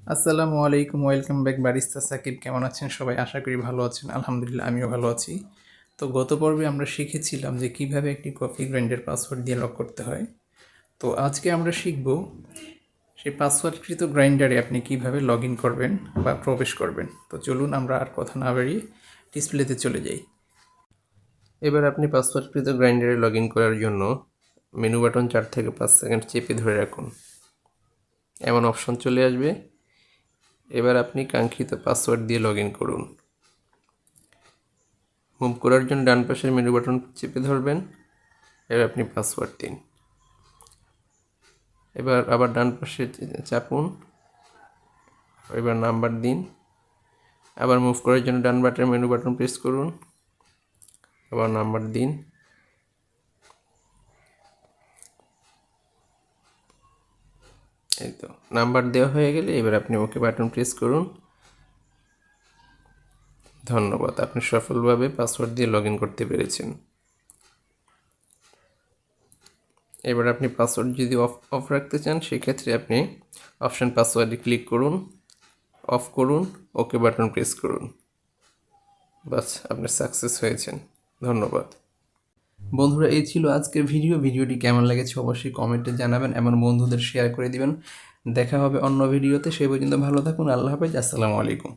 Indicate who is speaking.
Speaker 1: আসসালামু আলাইকুম, welcome back barista Shakib. কেমন আছেন সবাই? আশা করি ভালো আছেন। আলহামদুলিল্লাহ আমিও ভালো আছি। তো গত পর্বে আমরা শিখেছিলাম যে কিভাবে একটি কফি গ্রাইন্ডার পাসওয়ার্ড দিয়ে লক করতে হয়। তো আজকে আমরা শিখব সেই পাসওয়ার্ডকৃত গ্রাইন্ডারে আপনি কিভাবে লগ ইন করবেন বা প্রবেশ করবেন। তো চলুন আমরা আর কথা না বাড়িয়ে ডিসপ্লেতে চলে যাই।
Speaker 2: এবার আপনি পাসওয়ার্ডকৃত গ্রাইন্ডারে লগ ইন করার জন্য মেনু বাটন 4 থেকে 5 সেকেন্ড চেপে ধরে রাখুন। এমন অপশন চলে আসবে। এবার আপনি কাঙ্ক্ষিত পাসওয়ার্ড দিয়ে লগ ইন করুন। মুভ করার জন্য ডান পাশের মেনু বাটন চেপে ধরবেন। এবার আপনি পাসওয়ার্ড দিন। এবার আবার ডান পাশে চাপুন। এবার নাম্বার দিন। আবার মুভ করার জন্য ডান বাটের মেনু বাটন প্রেস করুন। আবার নাম্বার দিন। এই তো নাম্বার দেওয়া হয়ে গেলে এবার আপনি ওকে বাটন প্রেস করুন। ধন্যবাদ, আপনি সফলভাবে পাসওয়ার্ড দিয়ে লগ ইন করতে পেরেছেন। এবার আপনি পাসওয়ার্ড যদি অফ রাখতে চান সেক্ষেত্রে আপনি অপশন পাসওয়ার্ডে ক্লিক করুন, অফ করুন, ওকে বাটন প্রেস করুন। বাস, আপনি সাকসেস হয়েছেন। ধন্যবাদ।
Speaker 1: বন্ধুরা, এই ছিল আজকের ভিডিওটি কেমন লেগেছে অবশ্যই কমেন্টে জানাবেন এবং বন্ধুদের শেয়ার করে দিবেন। দেখা হবে অন্য ভিডিওতে। সেই পর্যন্ত ভালো থাকুন। আল্লাহ হাফেজ। আসসালামু আলাইকুম।